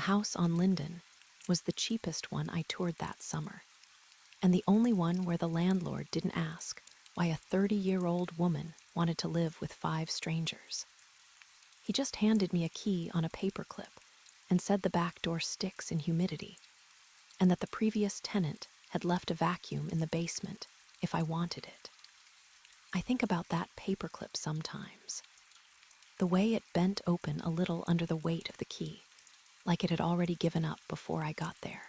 house on Linden was the cheapest one I toured that summer, and the only one where the landlord didn't ask why a 30-year-old woman wanted to live with 5 strangers. He just handed me a key on a paperclip and said the back door sticks in humidity, and that the previous tenant had left a vacuum in the basement if I wanted it. I think about that paperclip sometimes. The way it bent open a little under the weight of the key, like it had already given up before I got there.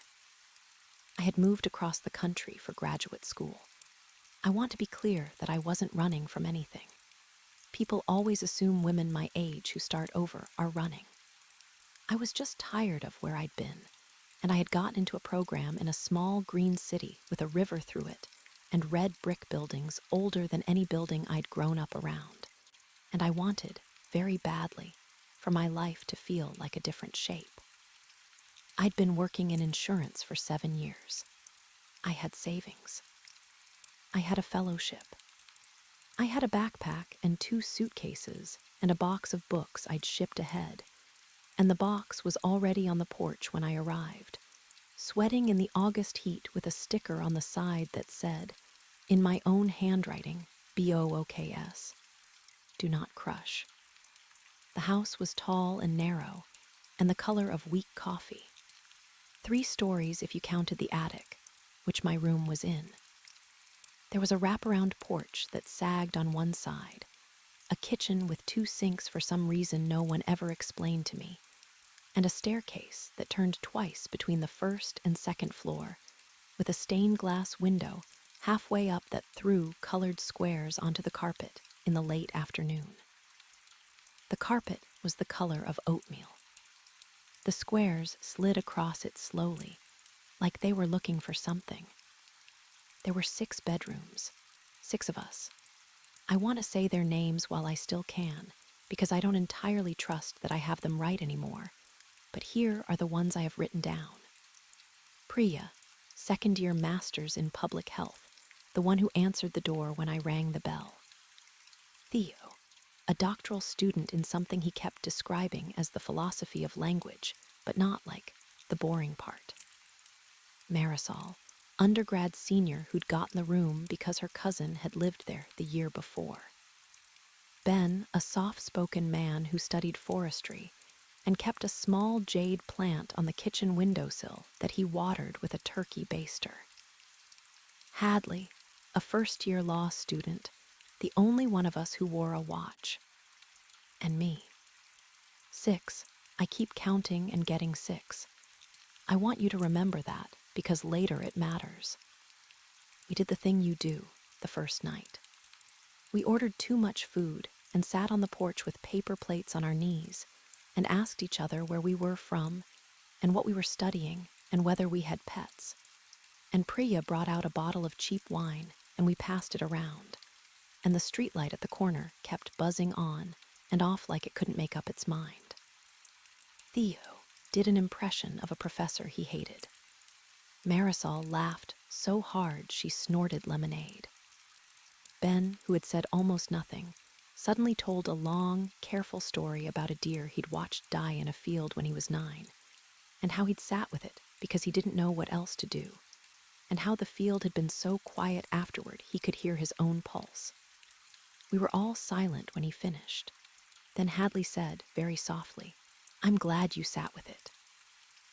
I had moved across the country for graduate school. I want to be clear that I wasn't running from anything. People always assume women my age who start over are running. I was just tired of where I'd been, and I had gotten into a program in a small green city with a river through it and red brick buildings older than any building I'd grown up around. And I wanted, very badly, for my life to feel like a different shape. I'd been working in insurance for 7 years. I had savings. I had a fellowship. I had a backpack and 2 suitcases and a box of books I'd shipped ahead, and the box was already on the porch when I arrived, sweating in the August heat with a sticker on the side that said, in my own handwriting, BOOKS, do not crush. The house was tall and narrow, and the color of weak coffee. 3 stories if you counted the attic, which my room was in. There was a wraparound porch that sagged on one side, a kitchen with 2 sinks for some reason no one ever explained to me, and a staircase that turned twice between the first and second floor, with a stained glass window halfway up that threw colored squares onto the carpet in the late afternoon. The carpet was the color of oatmeal. The squares slid across it slowly, like they were looking for something. There were 6 bedrooms, 6 of us. I want to say their names while I still can, because I don't entirely trust that I have them right anymore, but here are the ones I have written down. Priya, second-year master's in public health, the one who answered the door when I rang the bell. Theo, a doctoral student in something he kept describing as the philosophy of language, but not like the boring part. Marisol, undergrad senior who'd gotten the room because her cousin had lived there the year before. Ben, a soft-spoken man who studied forestry and kept a small jade plant on the kitchen windowsill that he watered with a turkey baster. Hadley, a first-year law student, the only one of us who wore a watch. And me. 6. I keep counting and getting 6. I want you to remember that, because later it matters. We did the thing you do the first night. We ordered too much food and sat on the porch with paper plates on our knees and asked each other where we were from and what we were studying and whether we had pets. And Priya brought out a bottle of cheap wine and we passed it around. And the streetlight at the corner kept buzzing on and off like it couldn't make up its mind. Theo did an impression of a professor he hated. Marisol laughed so hard she snorted lemonade. Ben, who had said almost nothing, suddenly told a long, careful story about a deer he'd watched die in a field when he was 9, and how he'd sat with it because he didn't know what else to do, and how the field had been so quiet afterward he could hear his own pulse. We were all silent when he finished. Then Hadley said, very softly, "I'm glad you sat with it."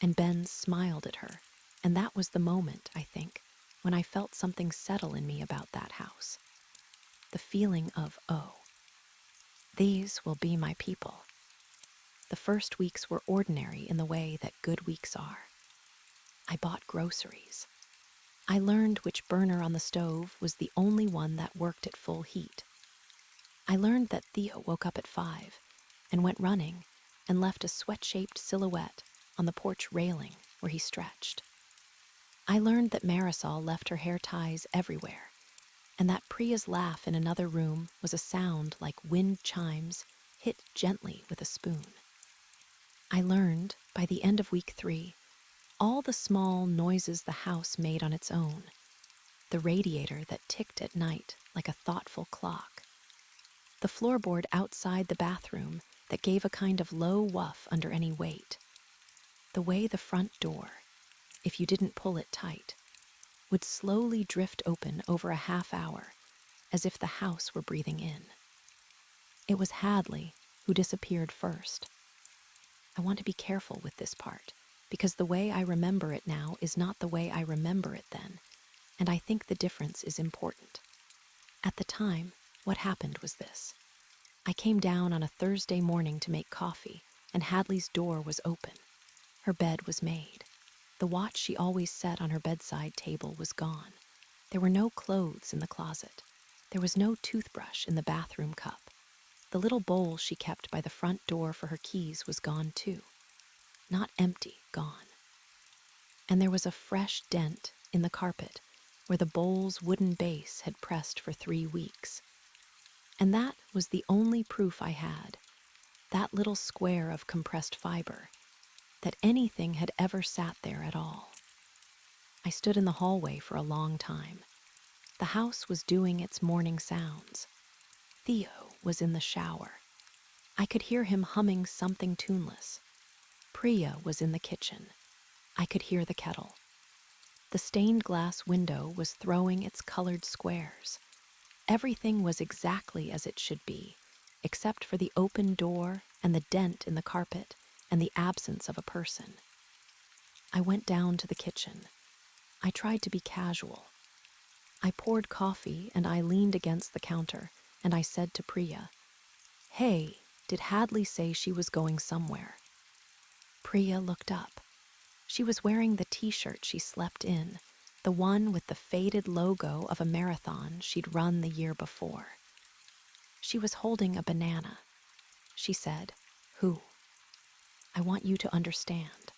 And Ben smiled at her, and that was the moment, I think, when I felt something settle in me about that house. The feeling of, oh, these will be my people. The first weeks were ordinary in the way that good weeks are. I bought groceries. I learned which burner on the stove was the only one that worked at full heat. I learned that Theo woke up at 5 and went running and left a sweat-shaped silhouette on the porch railing where he stretched. I learned that Marisol left her hair ties everywhere, and that Priya's laugh in another room was a sound like wind chimes hit gently with a spoon. I learned, by the end of week 3, all the small noises the house made on its own, the radiator that ticked at night like a thoughtful clock, the floorboard outside the bathroom that gave a kind of low woof under any weight, the way the front door, if you didn't pull it tight, would slowly drift open over a half hour, as if the house were breathing in. It was Hadley who disappeared first. I want to be careful with this part, because the way I remember it now is not the way I remember it then, and I think the difference is important. At the time, what happened was this. I came down on a Thursday morning to make coffee, and Hadley's door was open. Her bed was made. The watch she always set on her bedside table was gone. There were no clothes in the closet. There was no toothbrush in the bathroom cup. The little bowl she kept by the front door for her keys was gone too. Not empty, gone. And there was a fresh dent in the carpet where the bowl's wooden base had pressed for 3 weeks. And that was the only proof I had, that little square of compressed fiber, that anything had ever sat there at all. I stood in the hallway for a long time. The house was doing its morning sounds. Theo was in the shower. I could hear him humming something tuneless. Priya was in the kitchen. I could hear the kettle. The stained glass window was throwing its colored squares. Everything was exactly as it should be, except for the open door and the dent in the carpet and the absence of a person. I went down to the kitchen. I tried to be casual. I poured coffee and I leaned against the counter and I said to Priya, "Hey, did Hadley say she was going somewhere?" Priya looked up. She was wearing the t-shirt she slept in, the one with the faded logo of a marathon she'd run the year before. She was holding a banana. She said, "Who?" I want you to understand.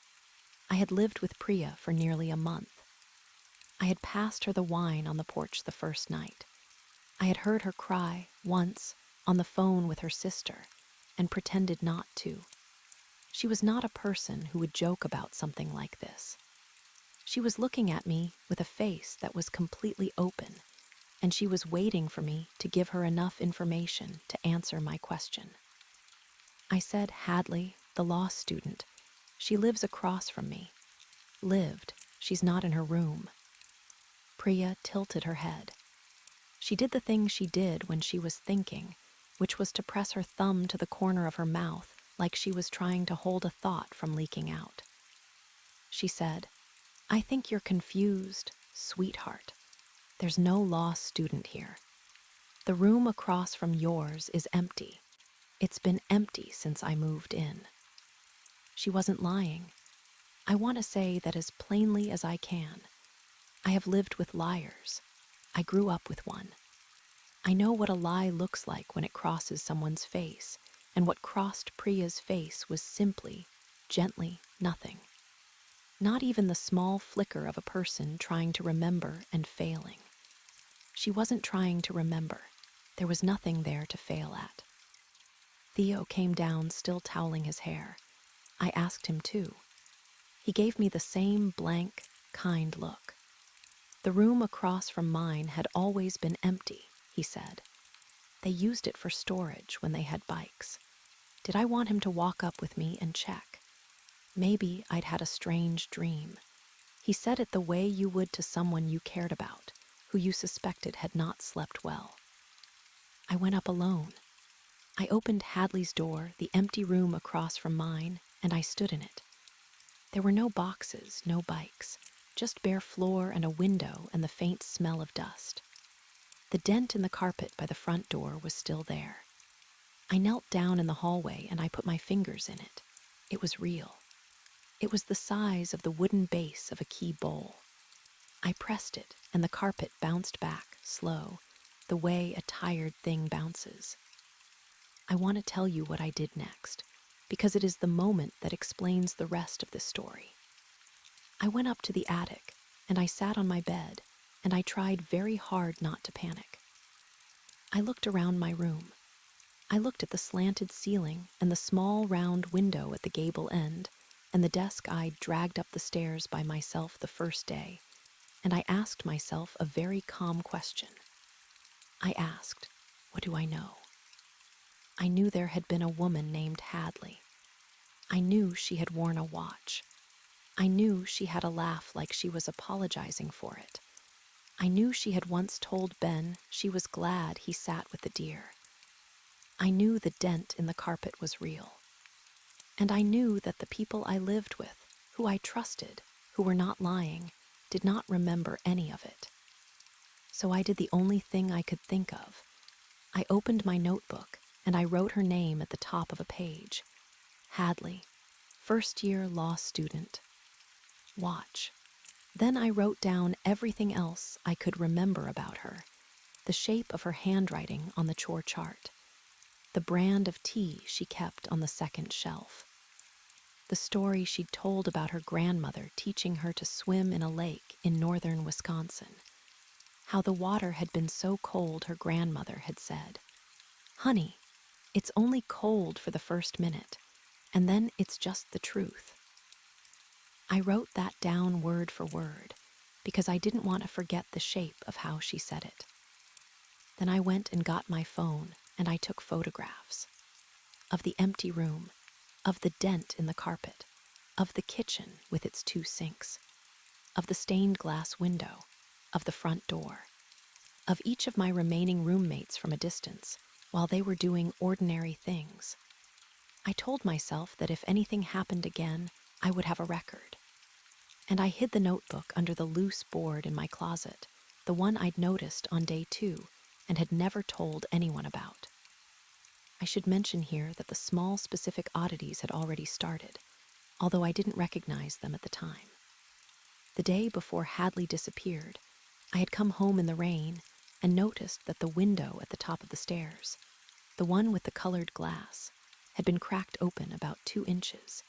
I had lived with Priya for nearly a month. I had passed her the wine on the porch the first night. I had heard her cry once on the phone with her sister and pretended not to. She was not a person who would joke about something like this. She was looking at me with a face that was completely open, and she was waiting for me to give her enough information to answer my question. I said, "Hadley, the law student. She lives across from me." Lived. She's not in her room. Priya tilted her head. She did the thing she did when she was thinking, which was to press her thumb to the corner of her mouth like she was trying to hold a thought from leaking out. She said, "I think you're confused, sweetheart. There's no law student here. The room across from yours is empty. It's been empty since I moved in." She wasn't lying. I want to say that as plainly as I can. I have lived with liars. I grew up with one. I know what a lie looks like when it crosses someone's face, and what crossed Priya's face was simply, gently, nothing. Not even the small flicker of a person trying to remember and failing. She wasn't trying to remember. There was nothing there to fail at. Theo came down still toweling his hair. I asked him too. He gave me the same blank, kind look. The room across from mine had always been empty, he said. They used it for storage when they had bikes. Did I want him to walk up with me and check? Maybe I'd had a strange dream. He said it the way you would to someone you cared about, who you suspected had not slept well. I went up alone. I opened Hadley's door, the empty room across from mine, and I stood in it. There were no boxes, no bikes, just bare floor and a window and the faint smell of dust. The dent in the carpet by the front door was still there. I knelt down in the hallway and I put my fingers in it. It was real. It was the size of the wooden base of a key bowl. I pressed it and the carpet bounced back, slow, the way a tired thing bounces. I want to tell you what I did next, because it is the moment that explains the rest of this story. I went up to the attic and I sat on my bed and I tried very hard not to panic. I looked around my room. I looked at the slanted ceiling and the small round window at the gable end and the desk I'd dragged up the stairs by myself the first day, and I asked myself a very calm question. I asked, what do I know? I knew there had been a woman named Hadley. I knew she had worn a watch. I knew she had a laugh like she was apologizing for it. I knew she had once told Ben she was glad he sat with the deer. I knew the dent in the carpet was real. And I knew that the people I lived with, who I trusted, who were not lying, did not remember any of it. So I did the only thing I could think of. I opened my notebook and I wrote her name at the top of a page. Hadley, first-year law student. Watch. Then I wrote down everything else I could remember about her. The shape of her handwriting on the chore chart. The brand of tea she kept on the second shelf. The story she'd told about her grandmother teaching her to swim in a lake in northern Wisconsin. How the water had been so cold her grandmother had said, "Honey, it's only cold for the first minute, and then it's just the truth." I wrote that down word for word because I didn't want to forget the shape of how she said it. Then I went and got my phone and I took photographs of the empty room, of the dent in the carpet, of the kitchen with its two sinks, of the stained glass window, of the front door, of each of my remaining roommates from a distance while they were doing ordinary things. I told myself that if anything happened again, I would have a record. And I hid the notebook under the loose board in my closet, the one I'd noticed on day 2 and had never told anyone about. I should mention here that the small specific oddities had already started, although I didn't recognize them at the time. The day before Hadley disappeared, I had come home in the rain and noticed that the window at the top of the stairs, the one with the colored glass, had been cracked open about 2 inches,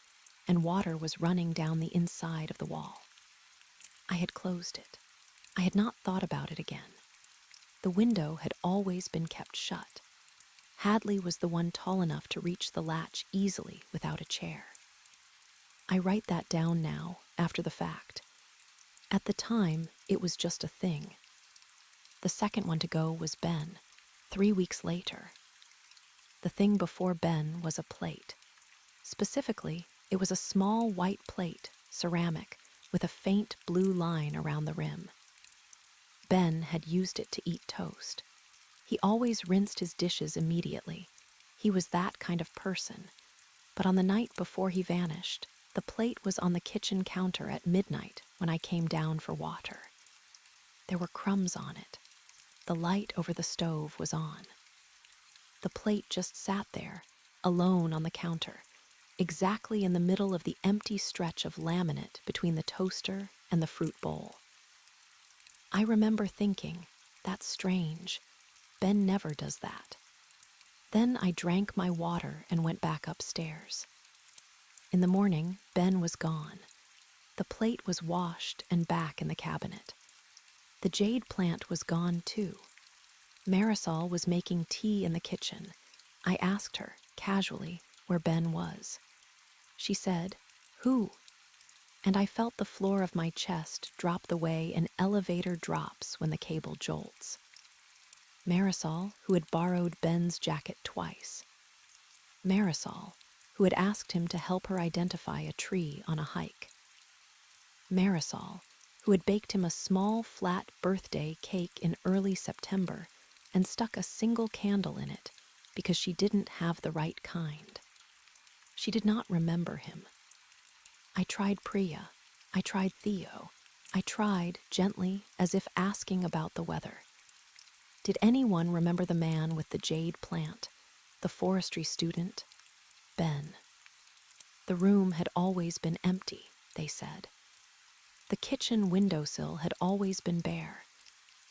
and water was running down the inside of the wall. I had closed it. I had not thought about it again. The window had always been kept shut. Hadley was the one tall enough to reach the latch easily without a chair. I write that down now, after the fact. At the time, it was just a thing. The second one to go was Ben, 3 weeks later. The thing before Ben was a plate. Specifically, it was a small white plate, ceramic, with a faint blue line around the rim. Ben had used it to eat toast. He always rinsed his dishes immediately. He was that kind of person. But on the night before he vanished, the plate was on the kitchen counter at midnight when I came down for water. There were crumbs on it. The light over the stove was on. The plate just sat there, alone on the counter, exactly in the middle of the empty stretch of laminate between the toaster and the fruit bowl. I remember thinking, that's strange. Ben never does that. Then I drank my water and went back upstairs. In the morning, Ben was gone. The plate was washed and back in the cabinet. The jade plant was gone too. Marisol was making tea in the kitchen. I asked her, casually, where Ben was. She said, "Who?" And I felt the floor of my chest drop the way an elevator drops when the cable jolts. Marisol, who had borrowed Ben's jacket twice. Marisol, who had asked him to help her identify a tree on a hike. Marisol, who had baked him a small, flat birthday cake in early September and stuck a single candle in it because she didn't have the right kind. She did not remember him. I tried Priya. I tried Theo. I tried, gently, as if asking about the weather. Did anyone remember the man with the jade plant, the forestry student? Ben. The room had always been empty, they said. The kitchen windowsill had always been bare.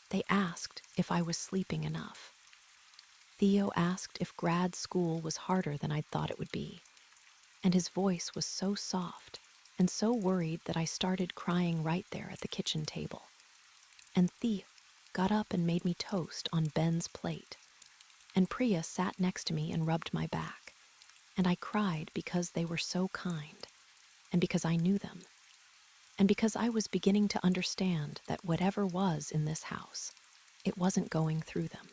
They asked if I was sleeping enough. Theo asked if grad school was harder than I'd thought it would be. And his voice was so soft and so worried that I started crying right there at the kitchen table. And Theo got up and made me toast on Ben's plate. And Priya sat next to me and rubbed my back. And I cried because they were so kind, and because I knew them, and because I was beginning to understand that whatever was in this house, it wasn't going through them.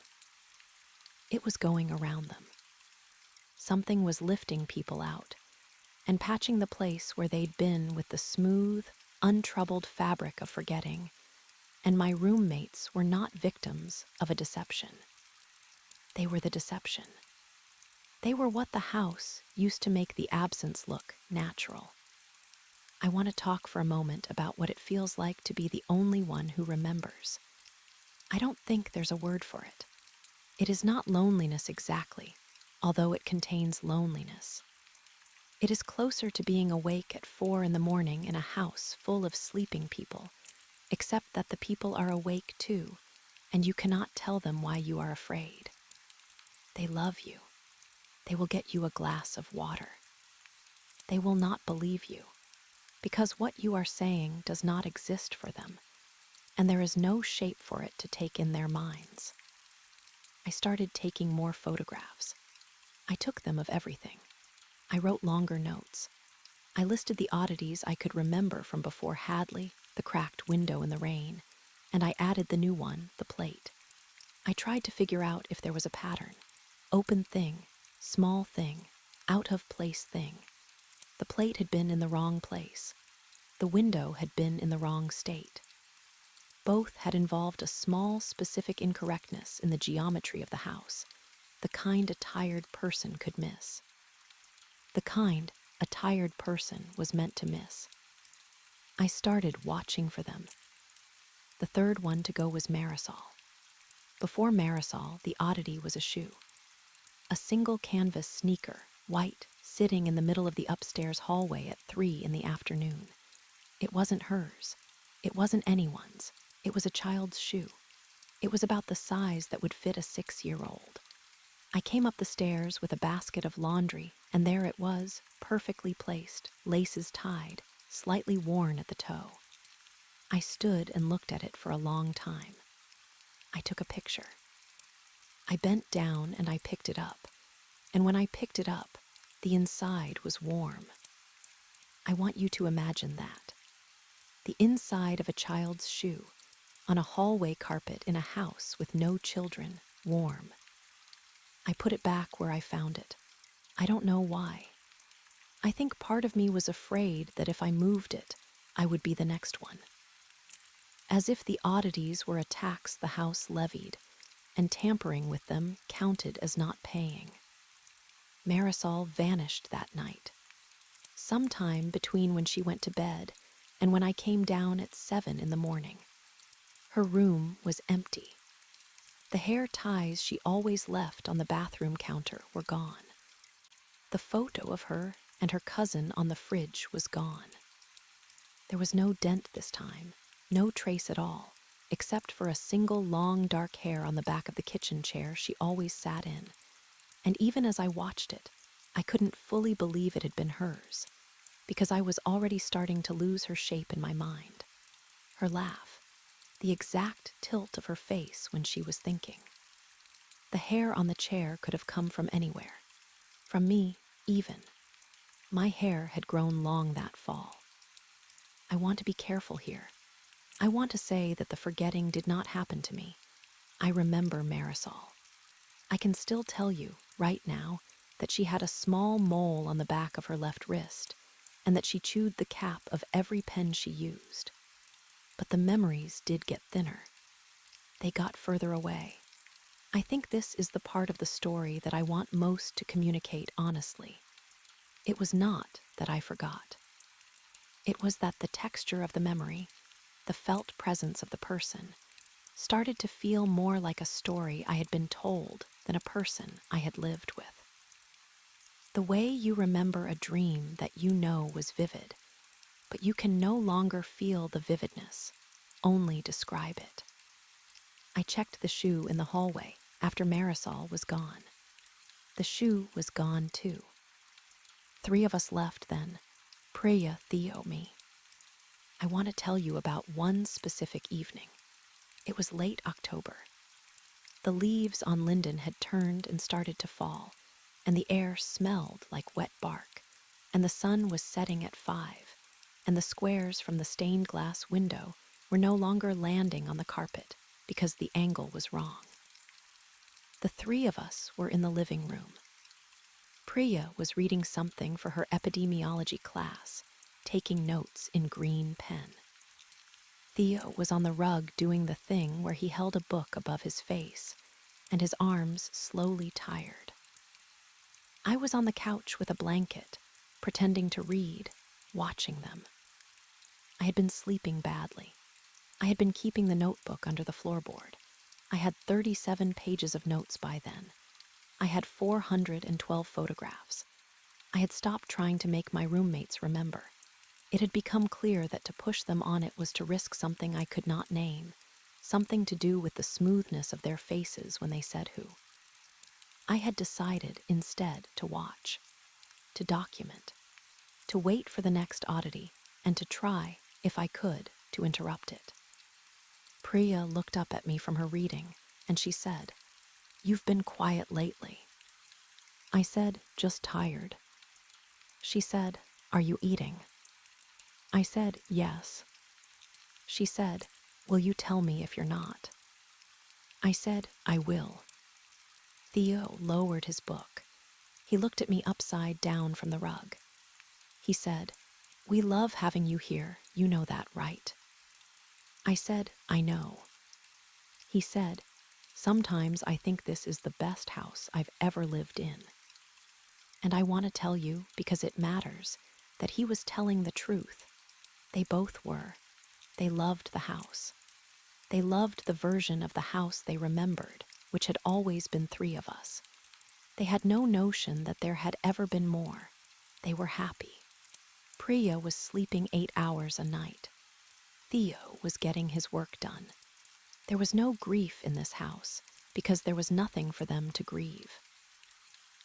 It was going around them. Something was lifting people out, and patching the place where they'd been with the smooth, untroubled fabric of forgetting, and my roommates were not victims of a deception. They were the deception. They were what the house used to make the absence look natural. I want to talk for a moment about what it feels like to be the only one who remembers. I don't think there's a word for it. It is not loneliness exactly, although it contains loneliness. It is closer to being awake at 4 in the morning in a house full of sleeping people, except that the people are awake too, and you cannot tell them why you are afraid. They love you. They will get you a glass of water. They will not believe you, because what you are saying does not exist for them, and there is no shape for it to take in their minds. I started taking more photographs. I took them of everything. I wrote longer notes. I listed the oddities I could remember from before Hadley, the cracked window in the rain, and I added the new one, the plate. I tried to figure out if there was a pattern. Open thing, small thing, out of place thing. The plate had been in the wrong place. The window had been in the wrong state. Both had involved a small, specific incorrectness in the geometry of the house, the kind a tired person could miss. The kind a tired person was meant to miss. I started watching for them. The third one to go was Marisol. Before Marisol, the oddity was a shoe. A single canvas sneaker, white, sitting in the middle of the upstairs hallway at 3 in the afternoon. It wasn't hers. It wasn't anyone's. It was a child's shoe. It was about the size that would fit a 6-year-old. I came up the stairs with a basket of laundry, and there it was, perfectly placed, laces tied, slightly worn at the toe. I stood and looked at it for a long time. I took a picture. I bent down and I picked it up. And when I picked it up, the inside was warm. I want you to imagine that. The inside of a child's shoe, on a hallway carpet in a house with no children, warm. I put it back where I found it. I don't know why. I think part of me was afraid that if I moved it, I would be the next one. As if the oddities were a tax the house levied, and tampering with them counted as not paying. Marisol vanished that night, sometime between when she went to bed and when I came down at 7 in the morning. Her room was empty. The hair ties she always left on the bathroom counter were gone. The photo of her and her cousin on the fridge was gone. There was no dent this time, no trace at all, except for a single long dark hair on the back of the kitchen chair she always sat in. And even as I watched it, I couldn't fully believe it had been hers, because I was already starting to lose her shape in my mind. Her laugh, the exact tilt of her face when she was thinking. The hair on the chair could have come from anywhere. From me, even. My hair had grown long that fall. I want to be careful here. I want to say that the forgetting did not happen to me. I remember Marisol. I can still tell you, right now, that she had a small mole on the back of her left wrist, and that she chewed the cap of every pen she used. But the memories did get thinner. They got further away. I think this is the part of the story that I want most to communicate honestly. It was not that I forgot. It was that the texture of the memory, the felt presence of the person, started to feel more like a story I had been told than a person I had lived with. The way you remember a dream that you know was vivid, but you can no longer feel the vividness, only describe it. I checked the shoe in the hallway after Marisol was gone. The shoe was gone too. 3 of us left then, Priya, Theo, me. I want to tell you about one specific evening. It was late October. The leaves on linden had turned and started to fall, and the air smelled like wet bark, and the sun was setting at 5, and the squares from the stained glass window were no longer landing on the carpet because the angle was wrong. The 3 of us were in the living room. Priya was reading something for her epidemiology class, taking notes in green pen. Theo was on the rug doing the thing where he held a book above his face, and his arms slowly tired. I was on the couch with a blanket, pretending to read, watching them. I had been sleeping badly. I had been keeping the notebook under the floorboard. I had 37 pages of notes by then. I had 412 photographs. I had stopped trying to make my roommates remember. It had become clear that to push them on it was to risk something I could not name, something to do with the smoothness of their faces when they said who. I had decided instead to watch, to document, to wait for the next oddity, and to try, if I could, to interrupt it. Priya looked up at me from her reading, and she said, "You've been quiet lately." I said, "Just tired." She said, "Are you eating?" I said, "Yes." She said, "Will you tell me if you're not?" I said, "I will." Theo lowered his book. He looked at me upside down from the rug. He said, "We love having you here, you know that, right?" I said, "I know." He said, "Sometimes I think this is the best house I've ever lived in." And I want to tell you, because it matters, that he was telling the truth. They both were. They loved the house. They loved the version of the house they remembered, which had always been three of us. They had no notion that there had ever been more. They were happy. Priya was sleeping 8 hours a night. Theo was getting his work done. There was no grief in this house, because there was nothing for them to grieve.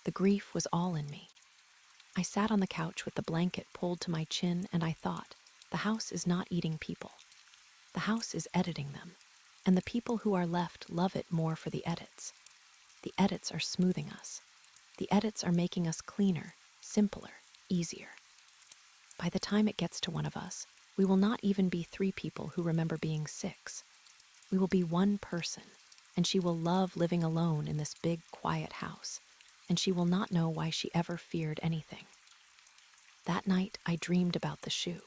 The grief was all in me. I sat on the couch with the blanket pulled to my chin, and I thought, the house is not eating people. The house is editing them, and the people who are left love it more for the edits. The edits are smoothing us. The edits are making us cleaner, simpler, easier. By the time it gets to one of us, we will not even be 3 people who remember being 6. We will be one person, and she will love living alone in this big, quiet house, and she will not know why she ever feared anything. That night, I dreamed about the shoe.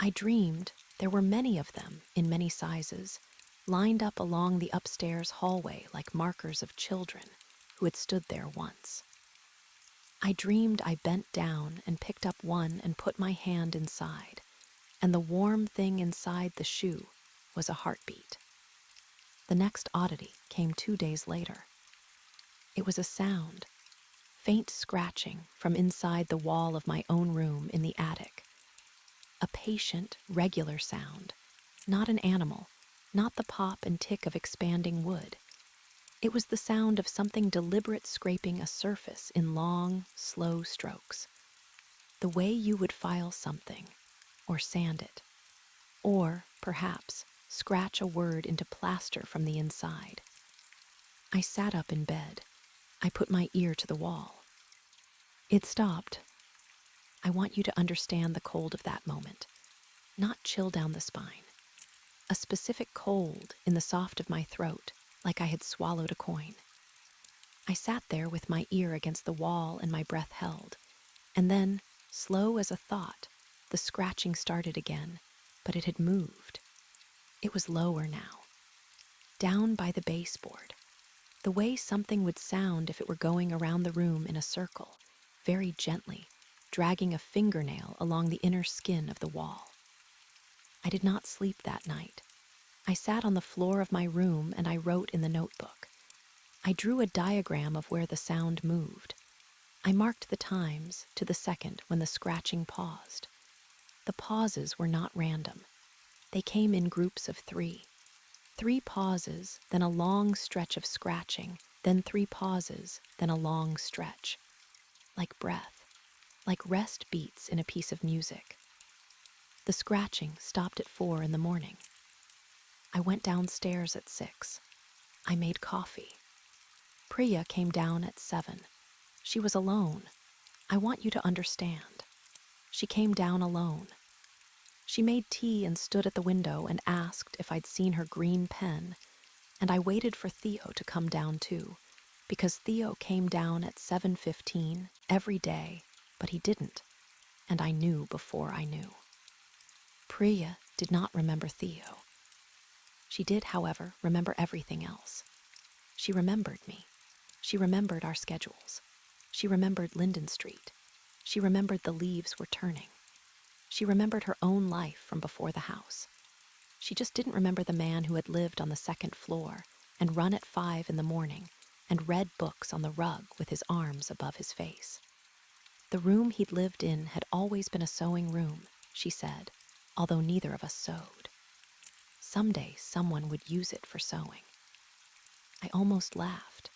I dreamed there were many of them in many sizes, lined up along the upstairs hallway like markers of children who had stood there once. I dreamed I bent down and picked up one and put my hand inside, and the warm thing inside the shoe was a heartbeat. The next oddity came 2 days later. It was a sound, faint scratching from inside the wall of my own room in the attic. A patient, regular sound, not an animal, not the pop and tick of expanding wood. It was the sound of something deliberate scraping a surface in long, slow strokes. The way you would file something, or sand it, or, perhaps, scratch a word into plaster from the inside. I sat up in bed. I put my ear to the wall. It stopped. I want you to understand the cold of that moment, not chill down the spine. A specific cold in the soft of my throat, like I had swallowed a coin. I sat there with my ear against the wall and my breath held. And then, slow as a thought, the scratching started again, but it had moved. It was lower now, down by the baseboard, the way something would sound if it were going around the room in a circle, very gently, dragging a fingernail along the inner skin of the wall. I did not sleep that night. I sat on the floor of my room and I wrote in the notebook. I drew a diagram of where the sound moved. I marked the times to the second when the scratching paused. The pauses were not random. They came in groups of 3. 3 pauses, then a long stretch of scratching, then 3 pauses, then a long stretch. Like breath, like rest beats in a piece of music. The scratching stopped at 4 in the morning. I went downstairs at 6. I made coffee. Priya came down at 7. She was alone. I want you to understand. She came down alone. She made tea and stood at the window and asked if I'd seen her green pen, and I waited for Theo to come down too, because Theo came down at 7:15 every day, but he didn't, and I knew before I knew. Priya did not remember Theo. She did, however, remember everything else. She remembered me. She remembered our schedules. She remembered Linden Street. She remembered the leaves were turning. She remembered her own life from before the house. She just didn't remember the man who had lived on the second floor and run at 5 in the morning and read books on the rug with his arms above his face. The room he'd lived in had always been a sewing room, she said, although neither of us sewed. Someday someone would use it for sewing. I almost laughed.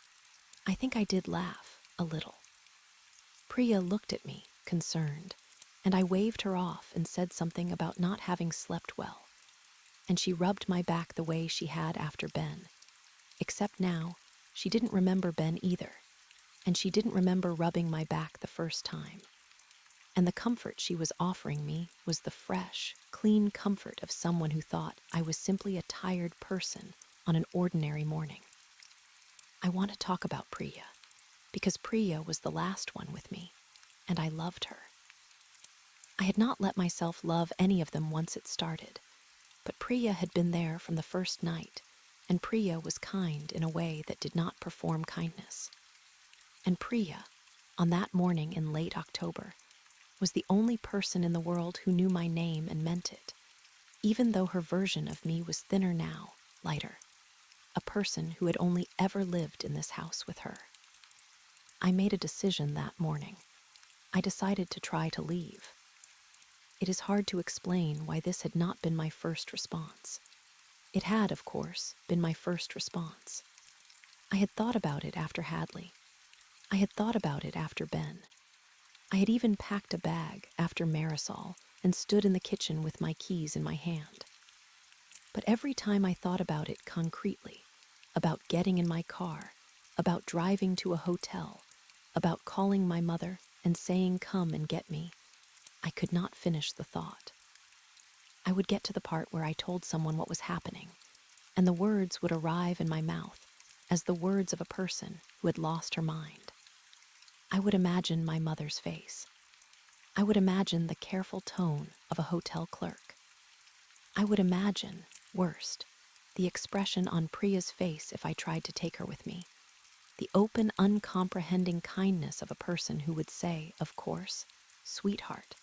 I think I did laugh, a little. Priya looked at me, concerned, and I waved her off and said something about not having slept well. And she rubbed my back the way she had after Ben. Except now, she didn't remember Ben either, and she didn't remember rubbing my back the first time. And the comfort she was offering me was the fresh, clean comfort of someone who thought I was simply a tired person on an ordinary morning. I want to talk about Priya, because Priya was the last one with me, and I loved her. I had not let myself love any of them once it started, but Priya had been there from the first night, and Priya was kind in a way that did not perform kindness. And Priya, on that morning in late October, was the only person in the world who knew my name and meant it, even though her version of me was thinner now, lighter, a person who had only ever lived in this house with her. I made a decision that morning. I decided to try to leave. It is hard to explain why this had not been my first response. It had, of course, been my first response. I had thought about it after Hadley. I had thought about it after Ben. I had even packed a bag after Marisol and stood in the kitchen with my keys in my hand. But every time I thought about it concretely, about getting in my car, about driving to a hotel, about calling my mother and saying come and get me, I could not finish the thought. I would get to the part where I told someone what was happening, and the words would arrive in my mouth as the words of a person who had lost her mind. I would imagine my mother's face. I would imagine the careful tone of a hotel clerk. I would imagine, worst, the expression on Priya's face if I tried to take her with me. The open, uncomprehending kindness of a person who would say, of course, sweetheart,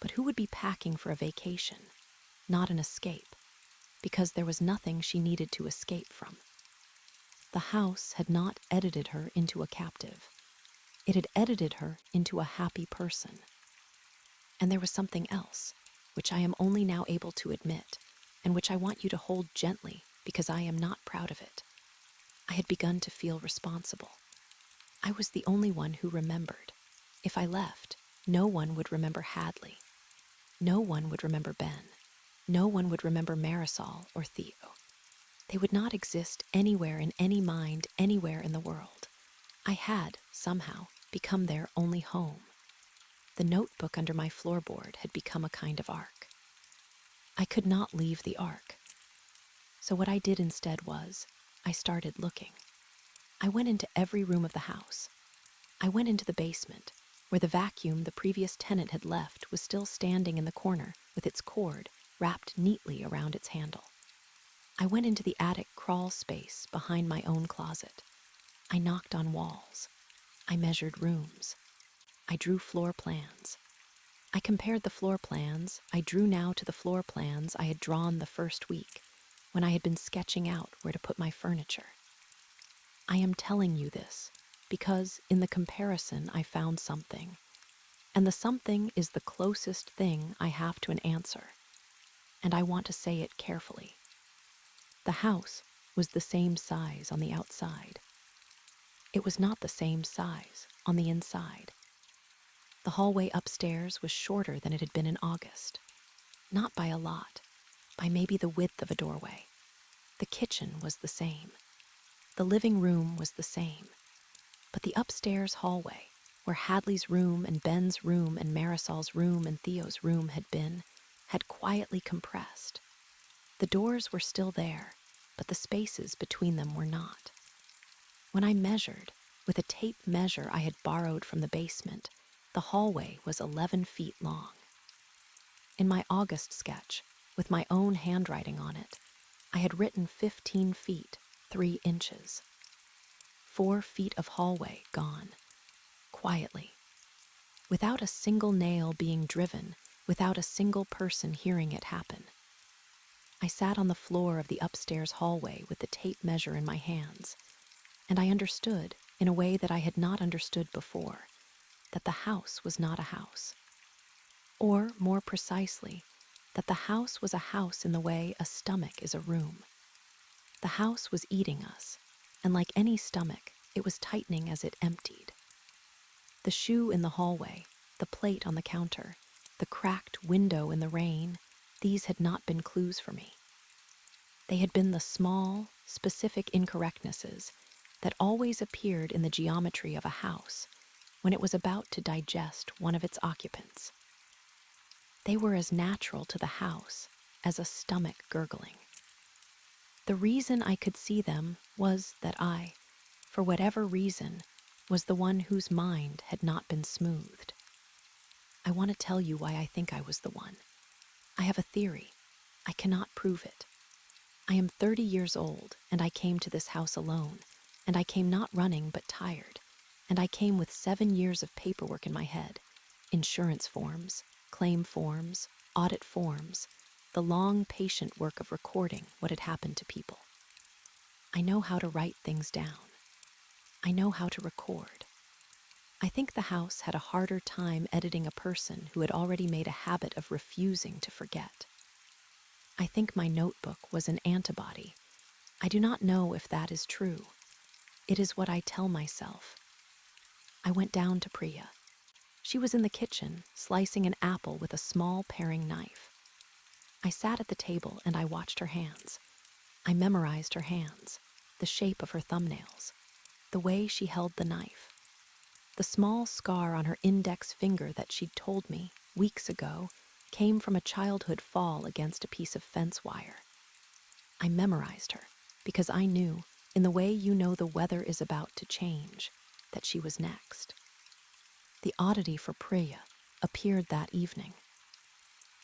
but who would be packing for a vacation, not an escape, because there was nothing she needed to escape from. The house had not edited her into a captive. It had edited her into a happy person. And there was something else, which I am only now able to admit, and which I want you to hold gently because I am not proud of it. I had begun to feel responsible. I was the only one who remembered. If I left, no one would remember Hadley. No one would remember Ben. No one would remember Marisol or Theo. They would not exist anywhere in any mind, anywhere in the world. I had, somehow, become their only home. The notebook under my floorboard had become a kind of ark. I could not leave the ark. So what I did instead was, I started looking. I went into every room of the house. I went into the basement, where the vacuum the previous tenant had left was still standing in the corner with its cord wrapped neatly around its handle. I went into the attic crawl space behind my own closet. I knocked on walls. I measured rooms. I drew floor plans. I compared the floor plans I drew now to the floor plans I had drawn the first week, when I had been sketching out where to put my furniture. I am telling you this because in the comparison I found something, and the something is the closest thing I have to an answer, and I want to say it carefully. The house was the same size on the outside. It was not the same size on the inside. The hallway upstairs was shorter than it had been in August. Not by a lot, by maybe the width of a doorway. The kitchen was the same. The living room was the same. But the upstairs hallway, where Hadley's room and Ben's room and Marisol's room and Theo's room had been, had quietly compressed. The doors were still there, but the spaces between them were not. When I measured, with a tape measure I had borrowed from the basement, the hallway was 11 feet long. In my August sketch, with my own handwriting on it, I had written 15 feet, 3 inches. 4 feet of hallway gone, quietly, without a single nail being driven, without a single person hearing it happen. I sat on the floor of the upstairs hallway with the tape measure in my hands, and I understood, in a way that I had not understood before, that the house was not a house. Or, more precisely, that the house was a house in the way a stomach is a room. The house was eating us, and like any stomach, it was tightening as it emptied. The shoe in the hallway, the plate on the counter, the cracked window in the rain, these had not been clues for me. They had been the small, specific incorrectnesses that always appeared in the geometry of a house when it was about to digest one of its occupants. They were as natural to the house as a stomach gurgling. The reason I could see them was that I, for whatever reason, was the one whose mind had not been smoothed. I want to tell you why I think I was the one. I have a theory. I cannot prove it. I am 30 years old, and I came to this house alone, and I came not running but tired, and I came with 7 years of paperwork in my head, insurance forms, claim forms, audit forms, the long, patient work of recording what had happened to people. I know how to write things down. I know how to record. I think the house had a harder time editing a person who had already made a habit of refusing to forget. I think my notebook was an antibody. I do not know if that is true. It is what I tell myself. I went down to Priya. She was in the kitchen, slicing an apple with a small paring knife. I sat at the table and I watched her hands. I memorized her hands, the shape of her thumbnails, the way she held the knife. The small scar on her index finger that she'd told me, weeks ago, came from a childhood fall against a piece of fence wire. I memorized her because I knew, in the way you know the weather is about to change, that she was next. The oddity for Priya appeared that evening.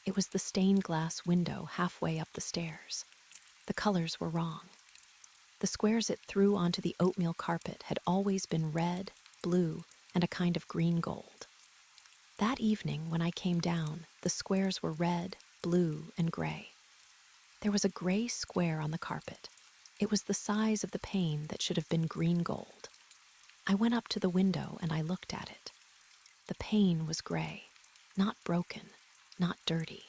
It was the stained glass window halfway up the stairs. The colors were wrong. The squares it threw onto the oatmeal carpet had always been red, blue, and a kind of green gold. That evening, when I came down, the squares were red, blue, and gray. There was a gray square on the carpet. It was the size of the pane that should have been green gold. I went up to the window and I looked at it. The pane was gray, not broken, not dirty.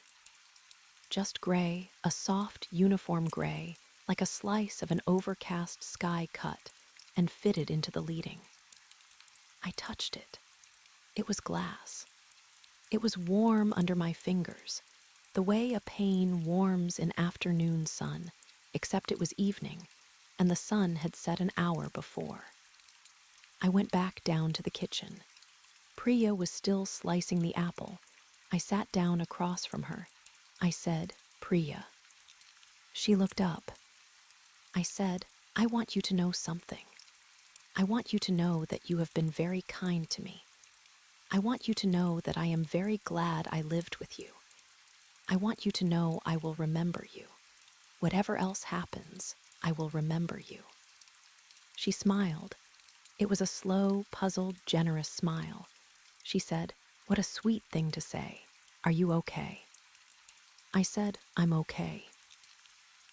Just gray, a soft, uniform gray, like a slice of an overcast sky cut and fitted into the leading. I touched it. It was glass. It was warm under my fingers, the way a pane warms in afternoon sun, except it was evening, and the sun had set an hour before. I went back down to the kitchen. Priya was still slicing the apple. I sat down across from her. I said, "Priya." She looked up. I said, "I want you to know something. I want you to know that you have been very kind to me. I want you to know that I am very glad I lived with you. I want you to know I will remember you. Whatever else happens, I will remember you." She smiled. It was a slow, puzzled, generous smile. She said, "What a sweet thing to say. Are you okay?" I said, "I'm okay."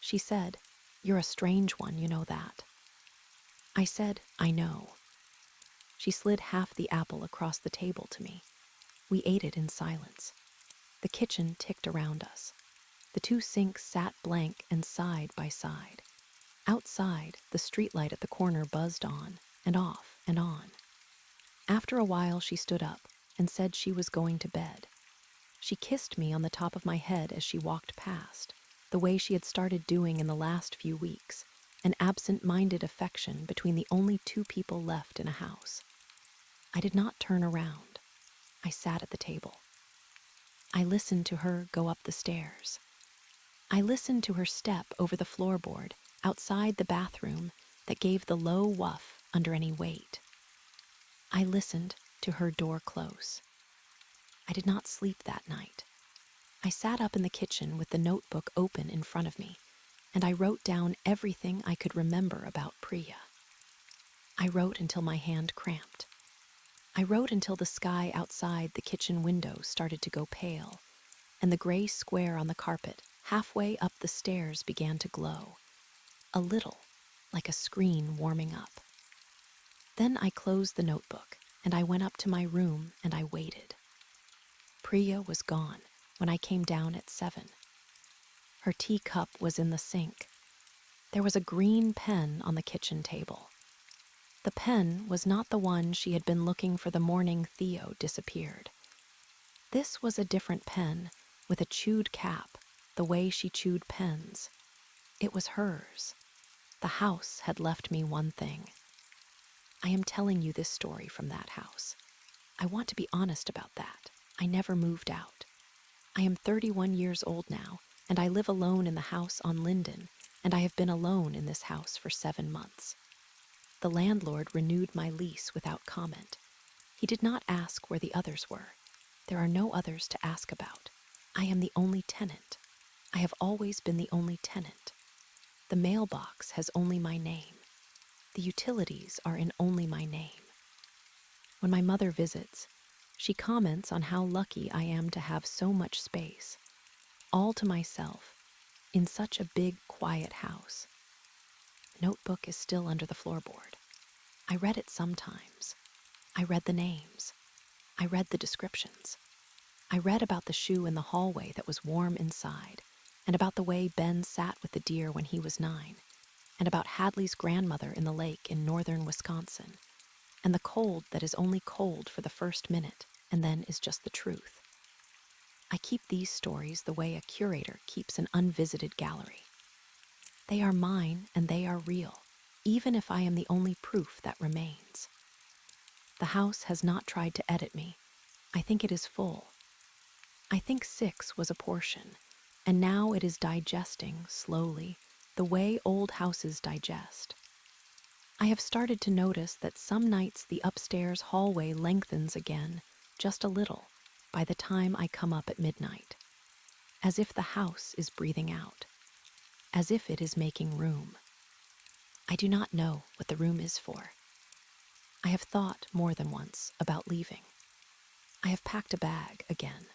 She said, "You're a strange one, you know that." I said, "I know." She slid half the apple across the table to me. We ate it in silence. The kitchen ticked around us. The two sinks sat blank and side by side. Outside, the streetlight at the corner buzzed on and off and on. After a while, she stood up and said she was going to bed. She kissed me on the top of my head as she walked past, the way she had started doing in the last few weeks, an absent-minded affection between the only two people left in a house. I did not turn around. I sat at the table. I listened to her go up the stairs. I listened to her step over the floorboard outside the bathroom that gave the low woof under any weight. I listened to her door close. I did not sleep that night. I sat up in the kitchen with the notebook open in front of me, and I wrote down everything I could remember about Priya. I wrote until my hand cramped. I wrote until the sky outside the kitchen window started to go pale, and the gray square on the carpet halfway up the stairs began to glow, a little, like a screen warming up. Then I closed the notebook, and I went up to my room and I waited. Priya was gone when I came down at 7. Her teacup was in the sink. There was a green pen on the kitchen table. The pen was not the one she had been looking for the morning Theo disappeared. This was a different pen, with a chewed cap, the way she chewed pens. It was hers. The house had left me one thing. I am telling you this story from that house. I want to be honest about that. I never moved out. I am 31 years old now, and I live alone in the house on Linden, and I have been alone in this house for 7 months. The landlord renewed my lease without comment. He did not ask where the others were. There are no others to ask about. I am the only tenant. I have always been the only tenant. The mailbox has only my name. The utilities are in only my name. When my mother visits, she comments on how lucky I am to have so much space, all to myself, in such a big, quiet house. The notebook is still under the floorboard. I read it sometimes. I read the names. I read the descriptions. I read about the shoe in the hallway that was warm inside, and about the way Ben sat with the deer when he was 9, and about Hadley's grandmother in the lake in northern Wisconsin, and the cold that is only cold for the first minute and then is just the truth. I keep these stories the way a curator keeps an unvisited gallery. They are mine and they are real, even if I am the only proof that remains. The house has not tried to edit me. I think it is full. I think 6 was a portion, and now it is digesting, slowly, the way old houses digest. I have started to notice that some nights the upstairs hallway lengthens again, just a little, by the time I come up at midnight, as if the house is breathing out, as if it is making room. I do not know what the room is for. I have thought more than once about leaving. I have packed a bag again.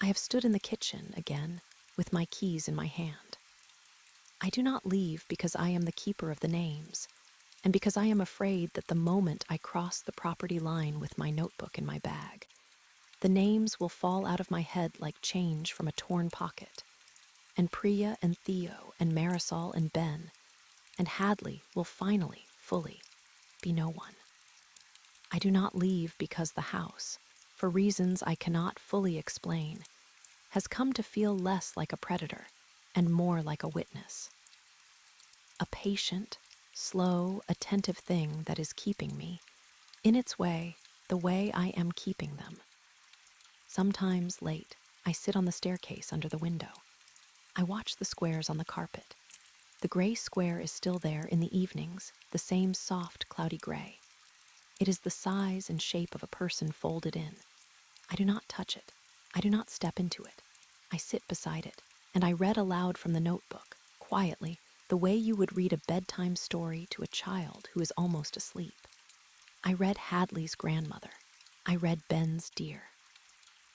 I have stood in the kitchen again, with my keys in my hand. I do not leave because I am the keeper of the names, and because I am afraid that the moment I cross the property line with my notebook in my bag, the names will fall out of my head like change from a torn pocket, and Priya and Theo and Marisol and Ben and Hadley will finally, fully, be no one. I do not leave because the house, for reasons I cannot fully explain, has come to feel less like a predator and more like a witness. A patient, slow, attentive thing that is keeping me, in its way, the way I am keeping them. Sometimes late, I sit on the staircase under the window. I watch the squares on the carpet. The gray square is still there in the evenings, the same soft, cloudy gray. It is the size and shape of a person folded in. I do not touch it. I do not step into it. I sit beside it, and I read aloud from the notebook, quietly, the way you would read a bedtime story to a child who is almost asleep. I read Hadley's grandmother. I read Ben's deer.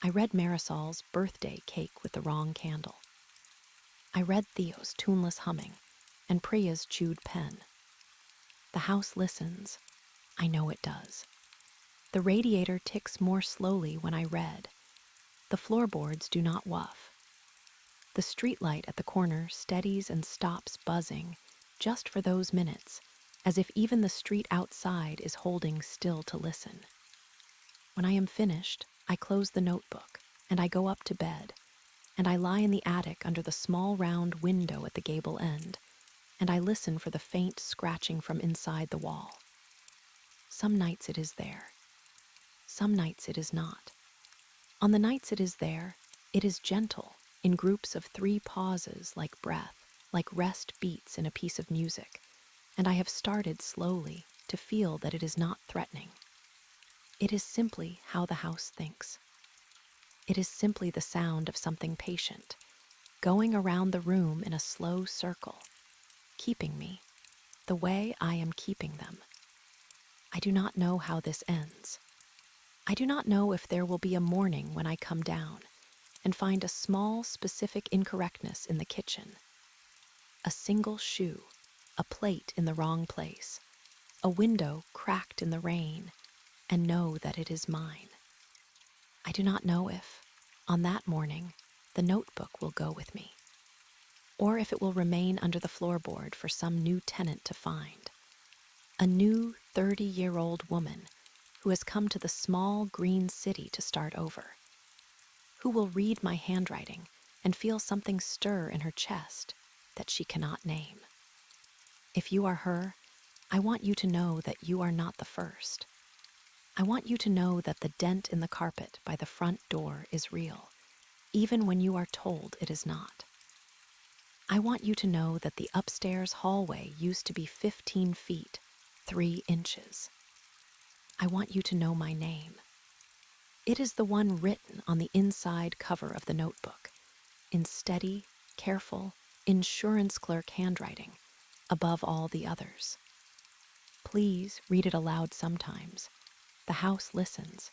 I read Marisol's birthday cake with the wrong candle. I read Theo's tuneless humming and Priya's chewed pen. The house listens. I know it does. The radiator ticks more slowly when I read. The floorboards do not wuff. The streetlight at the corner steadies and stops buzzing, just for those minutes, as if even the street outside is holding still to listen. When I am finished, I close the notebook, and I go up to bed, and I lie in the attic under the small round window at the gable end, and I listen for the faint scratching from inside the wall. Some nights it is there. Some nights it is not. On the nights it is there, it is gentle, in groups of 3 pauses like breath, like rest beats in a piece of music, and I have started slowly, to feel that it is not threatening. It is simply how the house thinks. It is simply the sound of something patient, going around the room in a slow circle, keeping me the way I am keeping them. I do not know how this ends. I do not know if there will be a morning when I come down and find a small, specific incorrectness in the kitchen. A single shoe, a plate in the wrong place, a window cracked in the rain, and know that it is mine. I do not know if, on that morning, the notebook will go with me, or if it will remain under the floorboard for some new tenant to find. A new 30-year-old woman who has come to the small green city to start over, who will read my handwriting and feel something stir in her chest that she cannot name. If you are her, I want you to know that you are not the first. I want you to know that the dent in the carpet by the front door is real, even when you are told it is not. I want you to know that the upstairs hallway used to be 15 feet, 3 inches. I want you to know my name. It is the one written on the inside cover of the notebook, in steady, careful, insurance clerk handwriting, above all the others. Please read it aloud sometimes. The house listens.